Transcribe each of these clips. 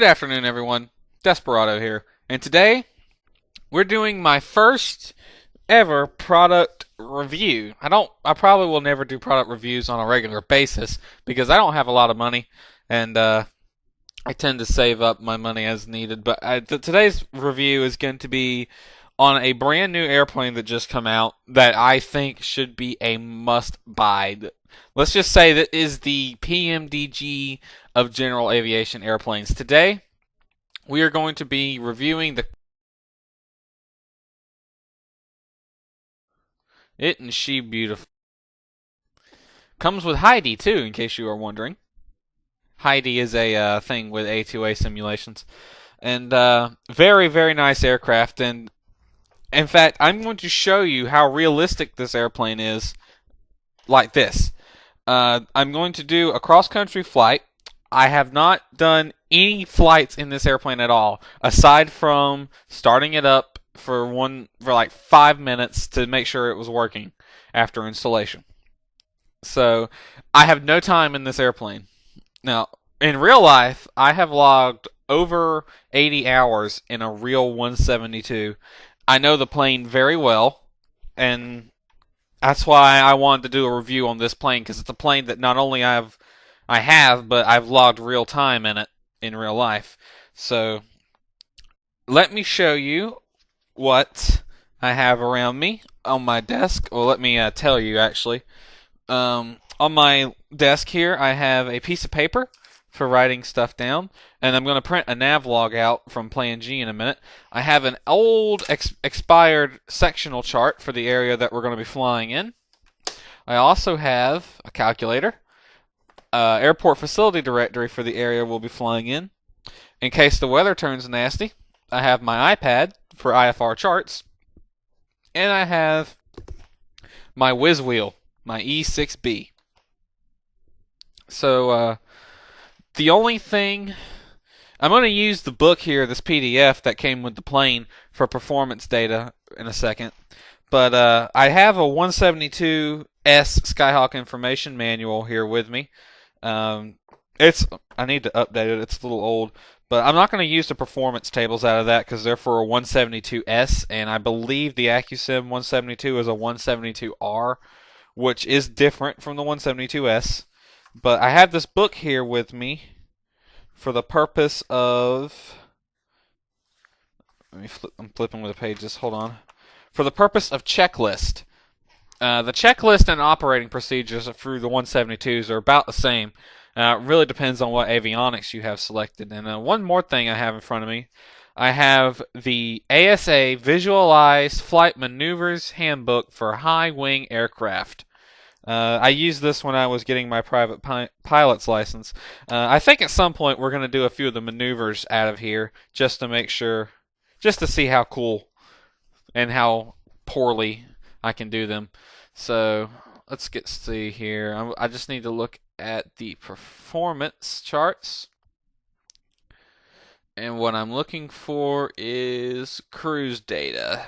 Good afternoon, everyone. Desperado here, and today we're doing my first ever product review. I probably will never do product reviews on a regular basis because I don't have a lot of money, and I tend to save up my money as needed. But today's review is going to be on a brand new airplane that just come out that I think should be a must buy. Let's just say that is the PMDG of general aviation airplanes. Today, we are going to be reviewing the Isn't she beautiful? Comes with Heidi too, in case you are wondering. Heidi is a thing with A2A simulations, and very very nice aircraft. And in fact, I'm going to show you how realistic this airplane is, like this. I'm going to do a cross-country flight. I have not done any flights in this airplane at all, aside from starting it up for like 5 minutes to make sure it was working after installation. So I have no time in this airplane. Now, in real life, I have logged over 80 hours in a real 172. I know the plane very well, and that's why I wanted to do a review on this plane, because it's a plane that not only I have, but I've logged real time in it in real life. So let me show you what I have around me on my desk. Well, let me tell you actually. On my desk here, I have a piece of paper for writing stuff down, and I'm going to print a nav log out from Plan G in a minute. I have an old expired sectional chart for the area that we're going to be flying in. I also have a calculator, airport facility directory for the area we'll be flying in case the weather turns nasty. I have my iPad for IFR charts, and I have my whiz wheel, my E6B. So, the only thing, I'm going to use the book here, this PDF that came with the plane, for performance data in a second. But I have a 172S Skyhawk information manual here with me. I need to update it. It's a little old. But I'm not going to use the performance tables out of that because they're for a 172S, and I believe the AccuSim 172 is a 172R, which is different from the 172S. But I have this book here with me for the purpose of... I'm flipping with the pages. Hold on. For the purpose of checklist. The checklist and operating procedures through the 172s are about the same. It really depends on what avionics you have selected. And one more thing I have in front of me. I have the ASA Visualized Flight Maneuvers Handbook for High Wing Aircraft. I used this when I was getting my private pilot's license. I think at some point we're going to do a few of the maneuvers out of here just to make sure, just to see how cool and how poorly I can do them. So let's see here. I just need to look at the performance charts. And what I'm looking for is cruise data.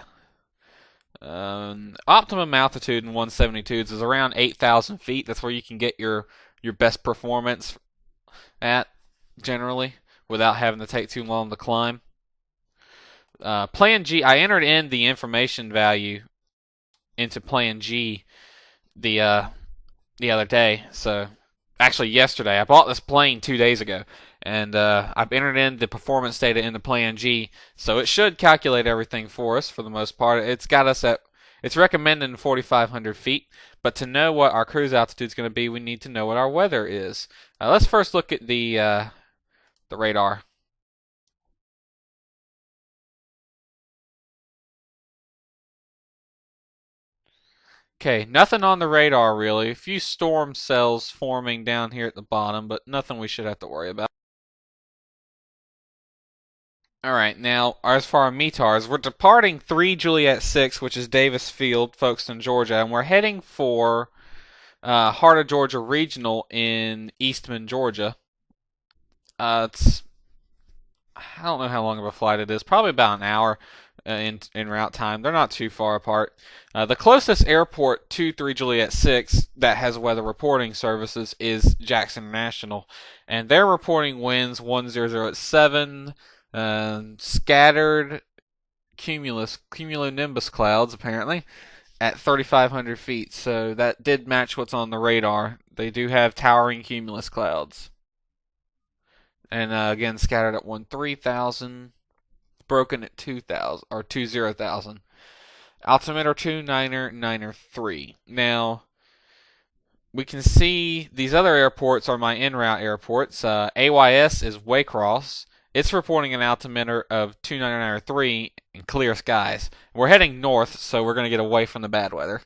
Optimum altitude in 172s is around 8,000 feet. That's where you can get your best performance at, generally, without having to take too long to climb. Plan G, I entered in the information value into Plan G the other day. So, actually yesterday. I bought this plane 2 days ago, and I've entered in the performance data into Plan G, so it should calculate everything for us for the most part. It's recommending 4,500 feet, but to know what our cruise altitude is going to be, we need to know what our weather is. Let's first look at the radar. Okay, nothing on the radar really. A few storm cells forming down here at the bottom, but nothing we should have to worry about. Alright, now, as far as METARs, we're departing 3 Juliet 6, which is Davis Field, Folkestone, Georgia, and we're heading for Heart of Georgia Regional in Eastman, Georgia. I don't know how long of a flight it is, probably about an hour. in route time. They're not too far apart. The closest airport to 3 Juliet 6 that has weather reporting services is Jackson International, and they're reporting winds 100 at 7, scattered cumulonimbus clouds apparently at 3,500 feet. So that did match what's on the radar. They do have towering cumulus clouds, and again scattered at 13,000. Broken at 2,000 or 20,000. Altimeter 29993. Now we can see these other airports are my en route airports. AYS is Waycross. It's reporting an altimeter of 29993 and clear skies. We're heading north, so we're going to get away from the bad weather.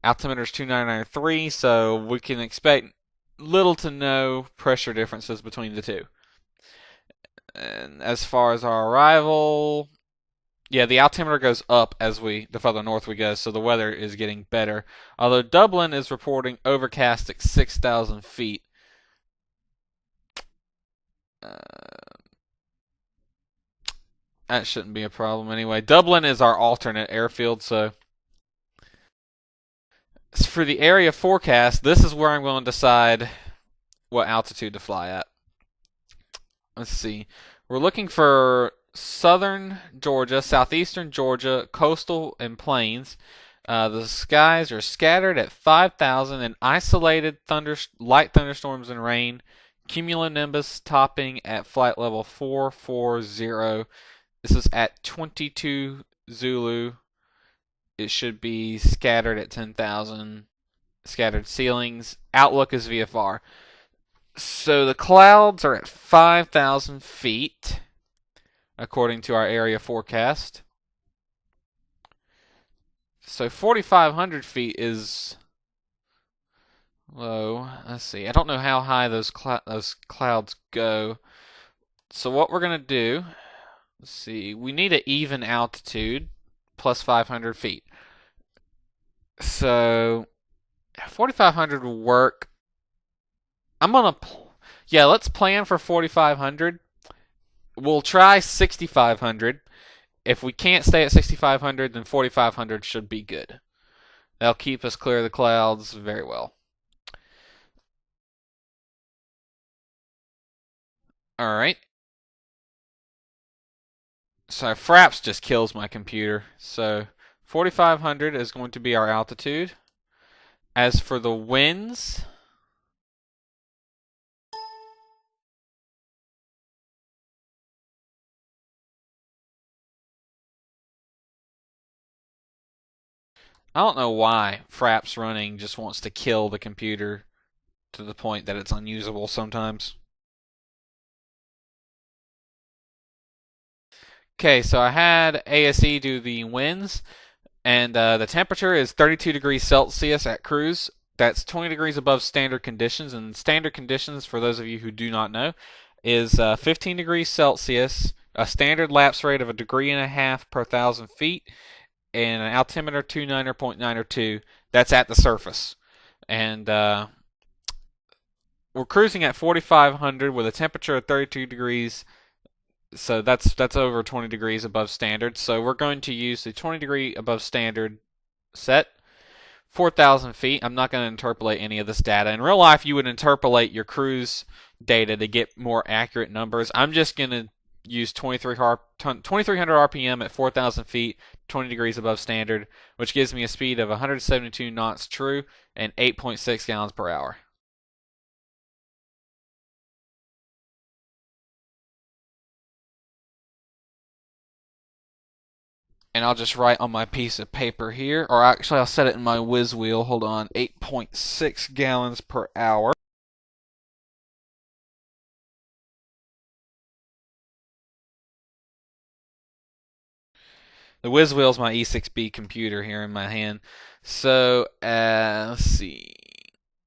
Altimeter is 29993, so we can expect little to no pressure differences between the two. And as far as our arrival, yeah, the altimeter goes up the further north we go, so the weather is getting better. Although Dublin is reporting overcast at 6,000 feet. That shouldn't be a problem anyway. Dublin is our alternate airfield, so for the area forecast, this is where I'm going to decide what altitude to fly at. Let's see. We're looking for southern Georgia, southeastern Georgia, coastal and plains. The skies are scattered at 5,000 and isolated light thunderstorms and rain. Cumulonimbus topping at flight level 440. This is at 22 Zulu. It should be scattered at 10,000. Scattered ceilings. Outlook is VFR. So the clouds are at 5,000 feet, according to our area forecast. So 4,500 feet is low. Let's see. I don't know how high those clouds go. So what we're going to do, let's see. We need an even altitude, plus 500 feet. So 4,500 will work. Let's plan for 4,500. We'll try 6,500. If we can't stay at 6,500, then 4,500 should be good. That'll keep us clear of the clouds very well. Alright. So Fraps just kills my computer. So 4,500 is going to be our altitude. As for the winds, I don't know why Fraps running just wants to kill the computer to the point that it's unusable sometimes. Okay, so I had ASE do the winds, and the temperature is 32 degrees Celsius at cruise. That's 20 degrees above standard conditions, and standard conditions, for those of you who do not know, is 15 degrees Celsius, a standard lapse rate of 1.5 degrees per 1,000 feet, and an altimeter 29.902. That's at the surface. And we're cruising at 4,500 with a temperature of 32 degrees. So that's over 20 degrees above standard. So we're going to use the 20 degree above standard set. 4,000 feet. I'm not going to interpolate any of this data. In real life, you would interpolate your cruise data to get more accurate numbers. I'm just going to use 2,300 RPM at 4,000 feet, 20 degrees above standard, which gives me a speed of 172 knots true and 8.6 gallons per hour. And I'll just write on my piece of paper here, or actually I'll set it in my whiz wheel. Hold on, 8.6 gallons per hour. The whiz wheel is my E6B computer here in my hand. So, let's see.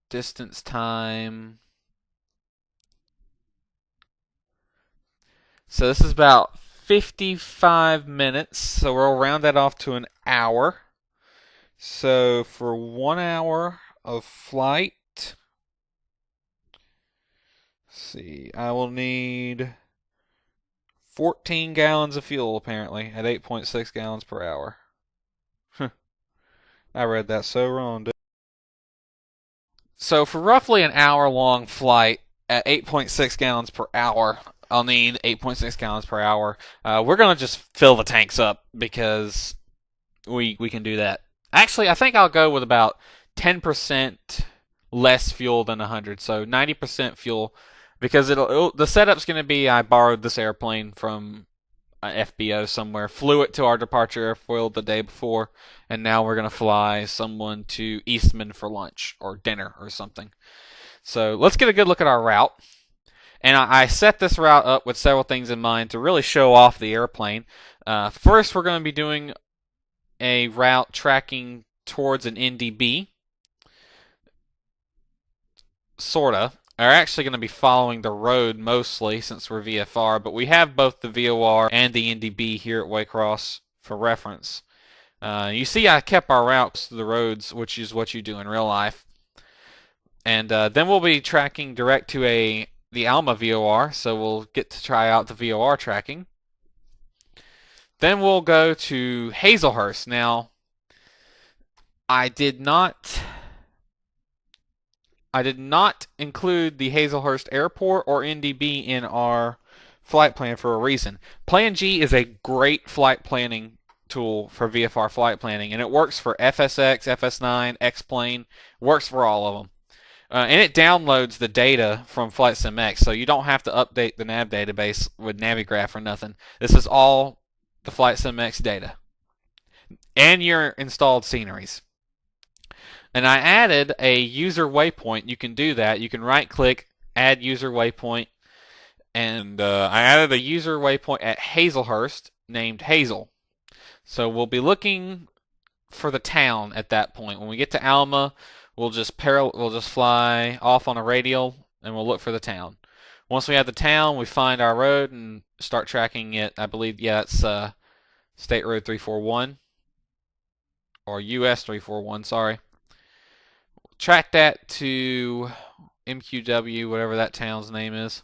Distance time. So this is about 55 minutes. So we'll round that off to an hour. So for 1 hour of flight, let's see, I will need 14 gallons of fuel, apparently, at 8.6 gallons per hour. I read that so wrong, dude. So for roughly an hour-long flight at 8.6 gallons per hour, I'll need 8.6 gallons per hour. We're going to just fill the tanks up because we can do that. Actually, I think I'll go with about 10% less fuel than 100, so 90% fuel, because the setup's going to be I borrowed this airplane from an FBO somewhere, flew it to our departure airfield the day before, and now we're going to fly someone to Eastman for lunch or dinner or something. So let's get a good look at our route. And I set this route up with several things in mind to really show off the airplane. First, we're going to be doing a route tracking towards an NDB. Sorta. Are actually going to be following the road mostly since we're VFR, but we have both the VOR and the NDB here at Waycross for reference. You see I kept our routes to the roads, which is what you do in real life. And then we'll be tracking direct to the Alma VOR, so we'll get to try out the VOR tracking. Then we'll go to Hazelhurst. Now, I did not include the Hazelhurst Airport or NDB in our flight plan for a reason. Plan G is a great flight planning tool for VFR flight planning, and it works for FSX, FS9, X-Plane, works for all of them. And it downloads the data from FlightSimX, so you don't have to update the nav database with Navigraph or nothing. This is all the FlightSimX data. And your installed sceneries. And I added a user waypoint. You can do that. You can right-click, add user waypoint, and I added a user waypoint at Hazelhurst named Hazel. So we'll be looking for the town at that point. When we get to Alma, we'll just fly off on a radial, and we'll look for the town. Once we have the town, we find our road and start tracking it. I believe, yeah, it's State Road 341 or US 341. Sorry. Track that to MQW, whatever that town's name is.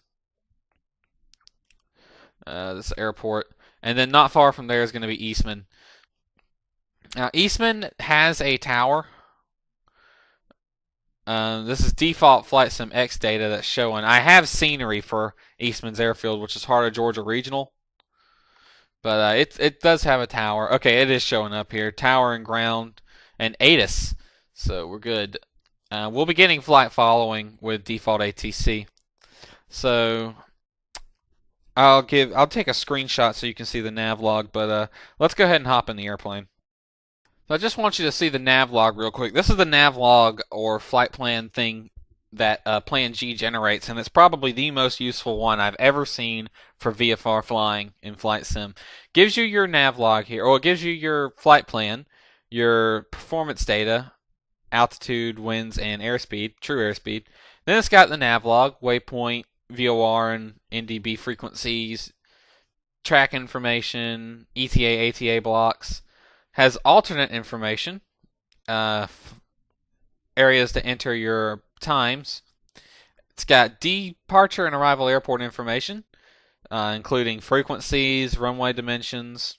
This airport. And then not far from there is going to be Eastman. Now, Eastman has a tower. This is default FlightSimX data that's showing. I have scenery for Eastman's airfield, which is Heart of Georgia Regional. But it does have a tower. Okay, it is showing up here. Tower and ground and ATIS. So we're good. We'll be getting flight following with default ATC. So I'll take a screenshot so you can see the nav log, but let's go ahead and hop in the airplane. So I just want you to see the nav log real quick. This is the nav log or flight plan thing that Plan G generates, and it's probably the most useful one I've ever seen for VFR flying in Flight Sim. Gives you your nav log here, or it gives you your flight plan, your performance data, altitude, winds, and airspeed, true airspeed. Then it's got the nav log, waypoint, VOR, and NDB frequencies, track information, ETA, ATA blocks. Has alternate information, areas to enter your times. It's got departure and arrival airport information, including frequencies, runway dimensions,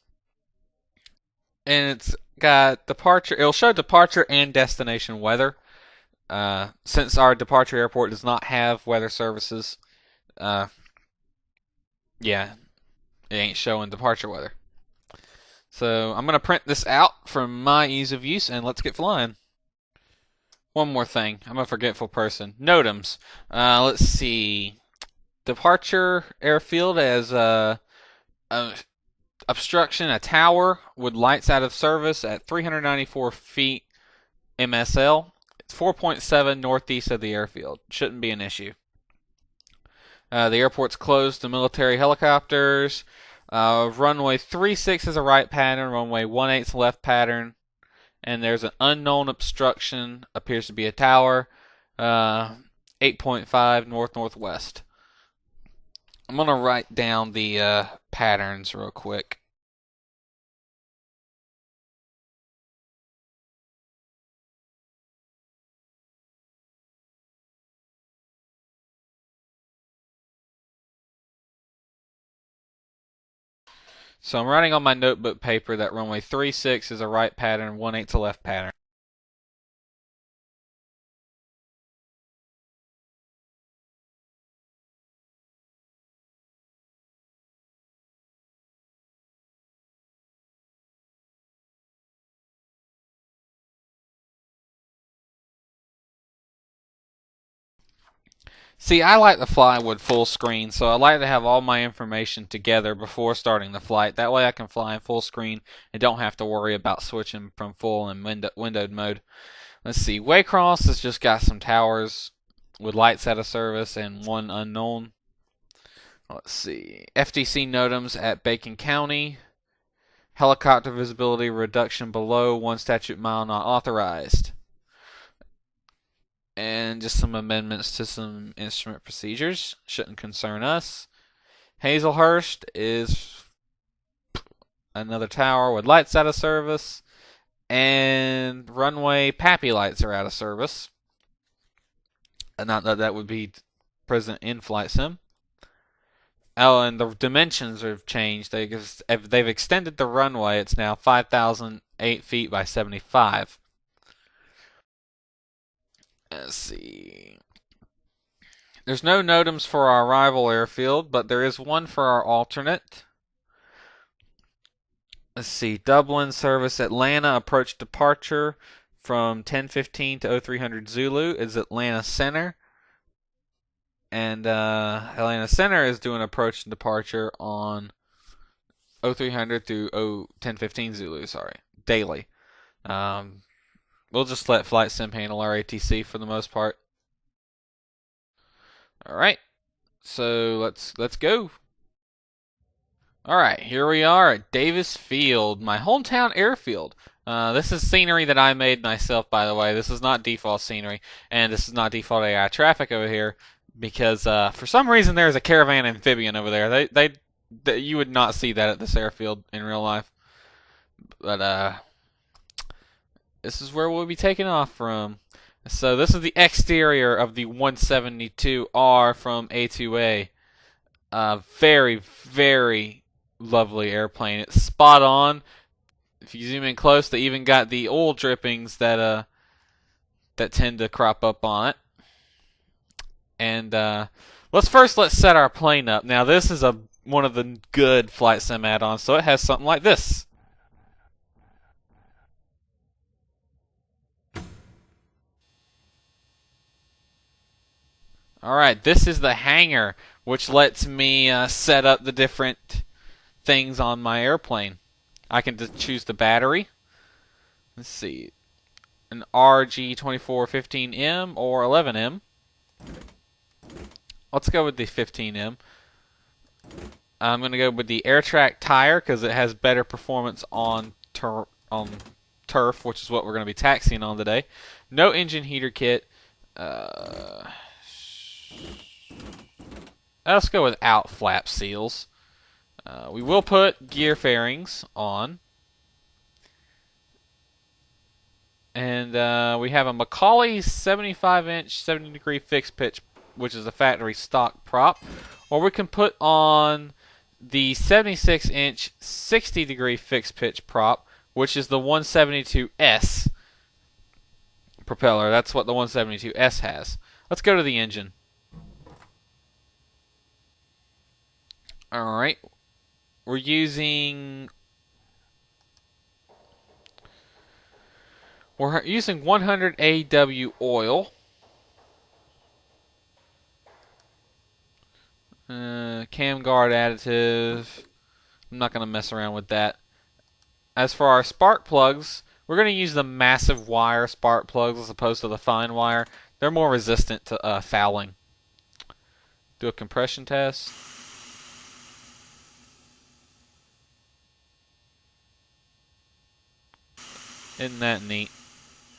and it's got departure. It'll show departure and destination weather. Since our departure airport does not have weather services, yeah, it ain't showing departure weather. So I'm going to print this out for my ease of use, and let's get flying. One more thing. I'm a forgetful person. NOTAMs. Let's see. Departure airfield as obstruction, a tower with lights out of service at 394 feet MSL. It's 4.7 northeast of the airfield. Shouldn't be an issue. The airport's closed to military helicopters. Runway 36 is a right pattern. Runway 18 is a left pattern. And there's an unknown obstruction. Appears to be a tower. 8.5 north-northwest. I'm going to write down the patterns real quick. So I'm writing on my notebook paper that runway 36 is a right pattern, 18's a left pattern. See, I like to fly with full screen, so I like to have all my information together before starting the flight. That way I can fly in full screen and don't have to worry about switching from full and windowed mode. Let's see, Waycross has just got some towers with lights out of service and one unknown. Let's see, FTC NOTAMs at Bacon County. Helicopter visibility reduction below 1 statute mile not authorized. And just some amendments to some instrument procedures. Shouldn't concern us. Hazelhurst is another tower with lights out of service. And runway PAPI lights are out of service. Not that that would be present in Flight Sim. Oh, and the dimensions have changed. They've extended the runway. It's now 5,008 feet by 75. Let's see. There's no NOTAMs for our rival airfield, but there is one for our alternate. Let's see. Dublin service Atlanta approach departure from 10:15 to 0300 Zulu is Atlanta Center. And Atlanta Center is doing approach and departure on 0300 through 10:15 Zulu, daily. We'll just let Flight Sim handle our ATC for the most part. All right, so let's go. All right, here we are at Davis Field, my hometown airfield. This is scenery that I made myself, by the way. This is not default scenery, and this is not default AI traffic over here because for some reason there's a caravan amphibian over there. You would not see that at this airfield in real life, but this is where we'll be taking off from. So this is the exterior of the 172R from A2A. Very, very lovely airplane. It's spot on. If you zoom in close, they even got the oil drippings that tend to crop up on it. And let's set our plane up. Now this is one of the good Flight Sim add-ons, so it has something like this. Alright, this is the hangar, which lets me set up the different things on my airplane. I can just choose the battery. Let's see. An RG2415M or 11M. Let's go with the 15M. I'm going to go with the AirTrack tire because it has better performance on turf, which is what we're going to be taxiing on today. No engine heater kit. Let's go without flap seals. We will put gear fairings on. And we have a Macaulay 75-inch, 70-degree fixed pitch, which is a factory stock prop. Or we can put on the 76-inch, 60-degree fixed pitch prop, which is the 172S propeller. That's what the 172S has. Let's go to the engine. Alright. We're using 100 AW oil. Cam guard additive. I'm not going to mess around with that. As for our spark plugs, we're going to use the massive wire spark plugs as opposed to the fine wire. They're more resistant to fouling. Do a compression test. Isn't that neat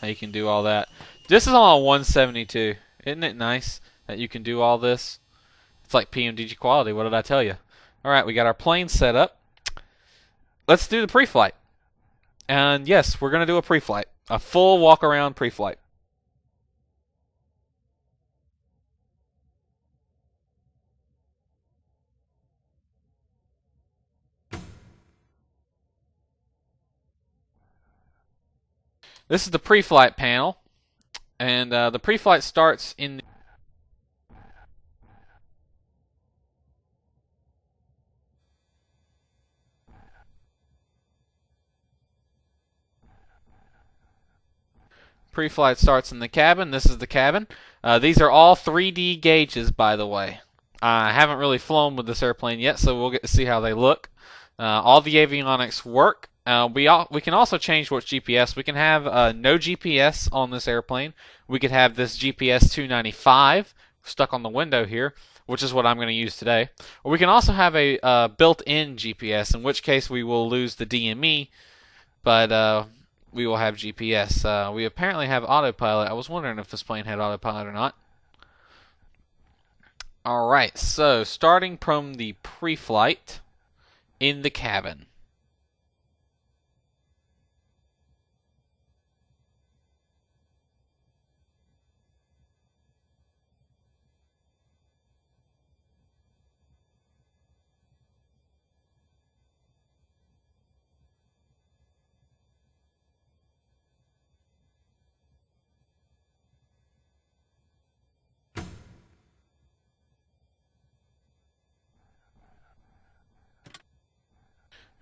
how you can do all that? This is on a 172. Isn't it nice that you can do all this? It's like PMDG quality. What did I tell you? All right, we got our plane set up. Let's do the pre-flight. And yes, we're going to do a pre-flight. A full walk-around pre-flight. This is the pre-flight panel, and the pre-flight starts in Pre-flight starts in the cabin. This is the cabin. These are all 3D gauges, by the way. I haven't really flown with this airplane yet, so we'll get to see how they look. All the avionics work. We can also change what's GPS. We can have no GPS on this airplane. We could have this GPS 295 stuck on the window here, which is what I'm going to use today. Or we can also have a built-in GPS, in which case we will lose the DME, but we will have GPS. We apparently have autopilot. I was wondering if this plane had autopilot or not. Alright, so starting from the pre-flight in the cabin.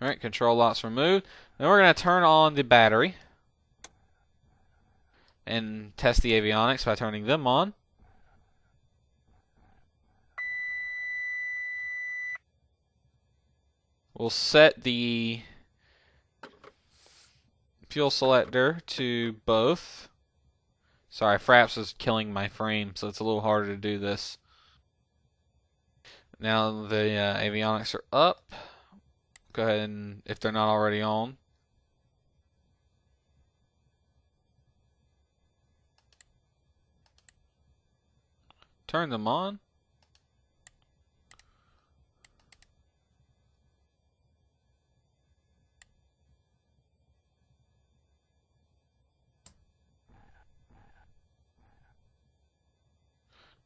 Alright, control locks removed. Then we're going to turn on the battery and test the avionics by turning them on. We'll set the fuel selector to both. Sorry, Fraps is killing my frame, so it's a little harder to do this. Now the avionics are up. Go ahead and, if they're not already on, turn them on.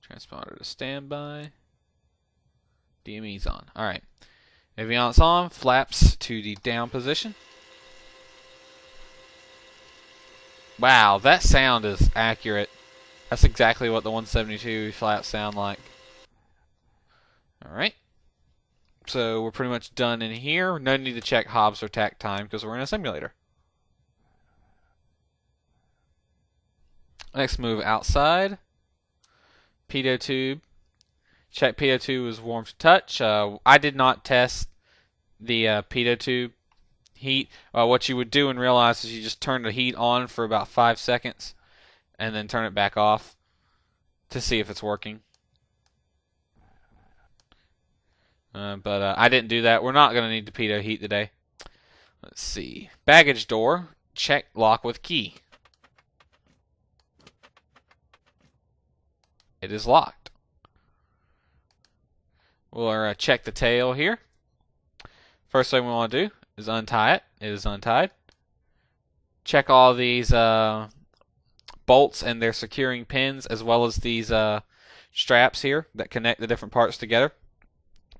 Transponder to standby. DME's on. Alright. Avionics on. Flaps to the down position. Wow, that sound is accurate. That's exactly what the 172 flaps sound like. Alright. So we're pretty much done in here. No need to check Hobbs or takt time because we're in a simulator. Next, move outside. Pitot tube. Check pitot tube is warm to touch. I did not test the pitot tube heat. What you would do and realize is you just turn the heat on for about 5 seconds and then turn it back off to see if it's working. But I didn't do that. We're not going to need the pitot heat today. Let's see. Baggage door. Check lock with key. It is locked. We'll check the tail here. First thing we want to do is untie it. It is untied. Check all these bolts and their securing pins, as well as these straps here that connect the different parts together.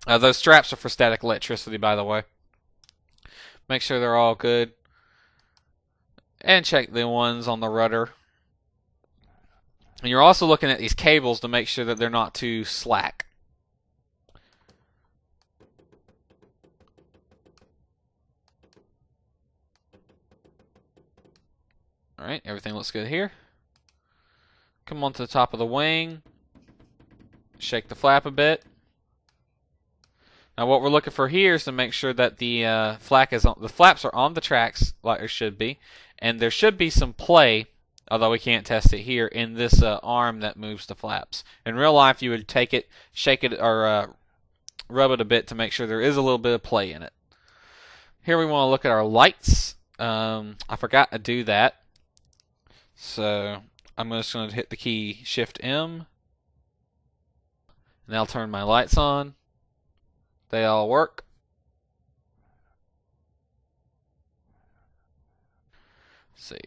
Those straps are for static electricity, by the way. Make sure they're all good. And check the ones on the rudder. And you're also looking at these cables to make sure that they're not too slack. Alright, everything looks good here. Come on to the top of the wing. Shake the flap a bit. Now what we're looking for here is to make sure that the flaps are on the tracks like there should be. And there should be some play, although we can't test it here, in this arm that moves the flaps. In real life, you would take it, shake it, or rub it a bit to make sure there is a little bit of play in it. Here we want to look at our lights. I forgot to do that. So I'm just going to hit the key Shift M. And I'll turn my lights on. They all work. Let's see.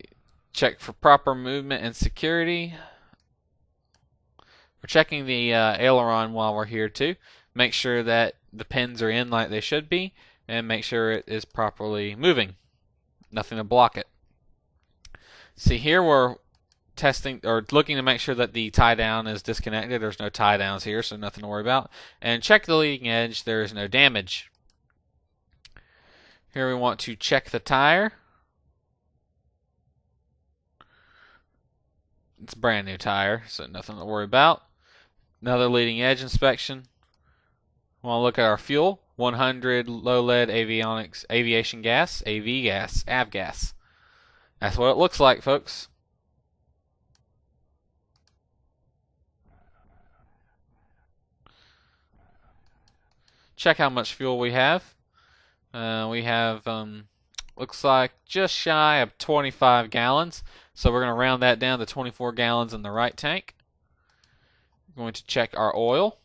Check for proper movement and security. We're checking the aileron while we're here too. Make sure that the pins are in like they should be, and make sure it is properly moving. Nothing to block it. See, here we're testing or looking to make sure that the tie down is disconnected. There's no tie downs here, so nothing to worry about. And check the leading edge. There is no damage. Here we want to check the tire. It's a brand new tire, so nothing to worry about. Another leading edge inspection. We want to look at our fuel. 100 low lead aviation gas, AV gas, avgas. That's what it looks like, folks. Check how much fuel we have. We have, looks like just shy of 25 gallons. So we're going to round that down to 24 gallons in the right tank. We're going to check our oil.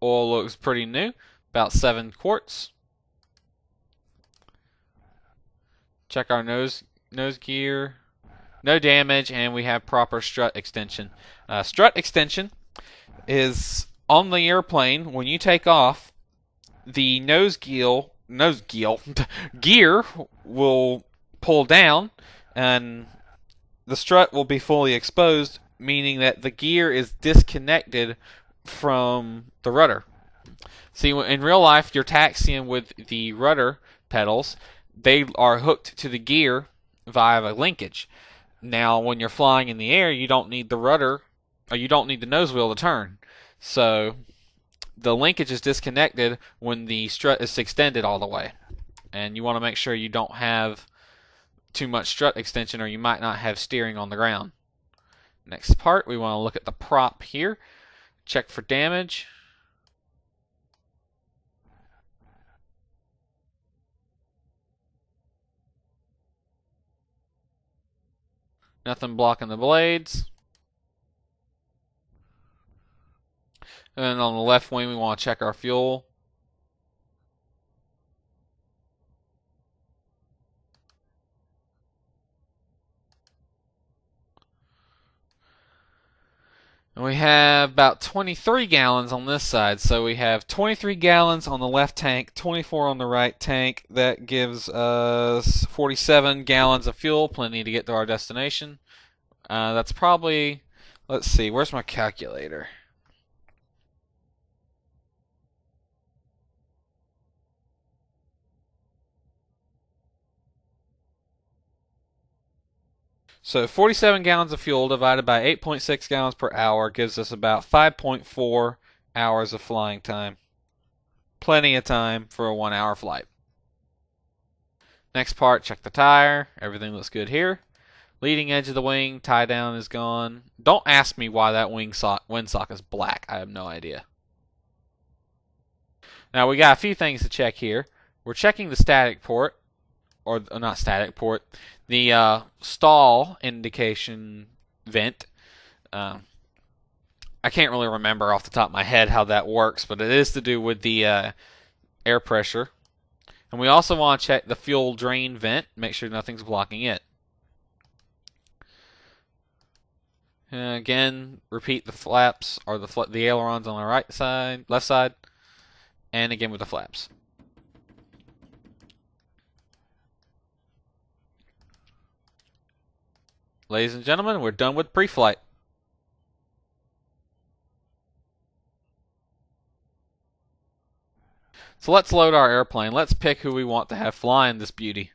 Oil looks pretty new, about 7 quarts. Check our nose gear. No damage, and we have proper strut extension. Strut extension is on the airplane when you take off. The gear will pull down, and the strut will be fully exposed, meaning that the gear is disconnected from the rudder. See, in real life, you're taxiing with the rudder pedals. They are hooked to the gear via a linkage. Now, when you're flying in the air, you don't need the rudder, or you don't need the nose wheel to turn. So the linkage is disconnected when the strut is extended all the way. And you want to make sure you don't have too much strut extension, or you might not have steering on the ground. Next part, we want to look at the prop here. Check for damage. Nothing blocking the blades. And on the left wing, we want to check our fuel. And we have about 23 gallons on this side. So we have 23 gallons on the left tank, 24 on the right tank. That gives us 47 gallons of fuel, plenty to get to our destination. That's probably, let's see, where's my calculator? So 47 gallons of fuel divided by 8.6 gallons per hour gives us about 5.4 hours of flying time. Plenty of time for a 1-hour flight. Next part, check the tire. Everything looks good here. Leading edge of the wing, tie down is gone. Don't ask me why that windsock is black. I have no idea. Now we got a few things to check here. We're checking the static port, or not static port, the stall indication vent. I can't really remember off the top of my head how that works, but it is to do with the air pressure. And we also want to check the fuel drain vent, make sure nothing's blocking it. Again, repeat the flaps, or the ailerons on the right side, left side, and again with the flaps. Ladies and gentlemen, we're done with pre-flight. So let's load our airplane. Let's pick who we want to have flying this beauty.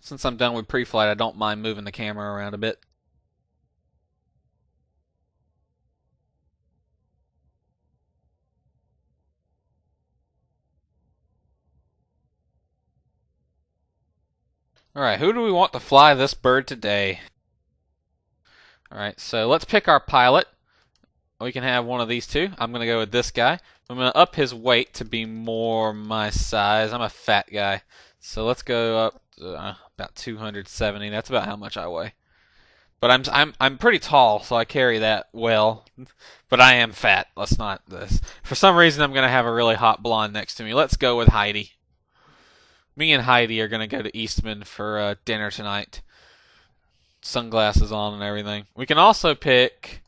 Since I'm done with pre-flight, I don't mind moving the camera around a bit. Alright, who do we want to fly this bird today? Alright, so let's pick our pilot. We can have one of these two. I'm going to go with this guy. I'm going to up his weight to be more my size. I'm a fat guy. So let's go up to about 270. That's about how much I weigh. But I'm pretty tall, so I carry that well. But I am fat. Let's not this. For some reason, I'm gonna have a really hot blonde next to me. Let's go with Heidi. Me and Heidi are gonna go to Eastman for dinner tonight. Sunglasses on and everything. We can also pick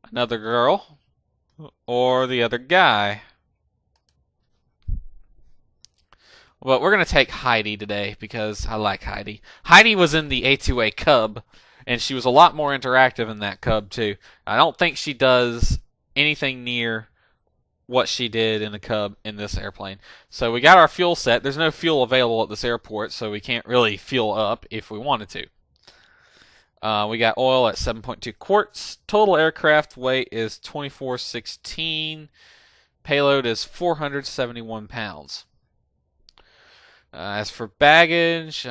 another girl or the other guy. But we're going to take Heidi today because I like Heidi. Heidi was in the A2A Cub, and she was a lot more interactive in that Cub, too. I don't think she does anything near what she did in the Cub in this airplane. So we got our fuel set. There's no fuel available at this airport, so we can't really fuel up if we wanted to. We got oil at 7.2 quarts. Total aircraft weight is 2416. Payload is 471 pounds. As for baggage,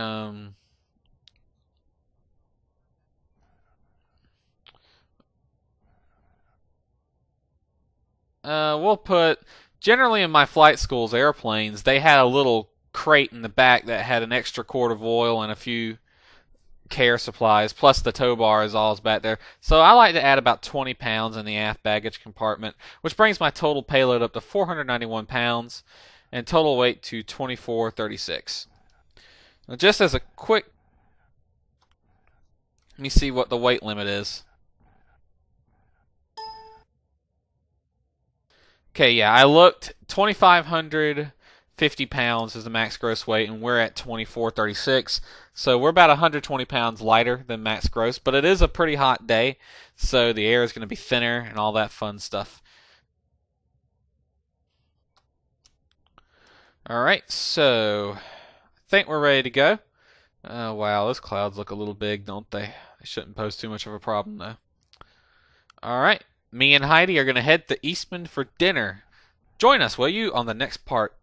we'll put, generally in my flight school's airplanes, they had a little crate in the back that had an extra quart of oil and a few care supplies, plus the tow bar is all back there. So I like to add about 20 pounds in the aft baggage compartment, which brings my total payload up to 491 pounds and total weight to 2436. Now, just as a quick, let me see what the weight limit is. Okay, yeah, I looked. 2,550 pounds is the max gross weight, and we're at 2436. So we're about 120 pounds lighter than max gross, but it is a pretty hot day, so the air is going to be thinner and all that fun stuff. Alright, so I think we're ready to go. Wow, those clouds look a little big, don't they? They shouldn't pose too much of a problem, though. Alright, me and Heidi are going to head to Eastman for dinner. Join us, will you, on the next part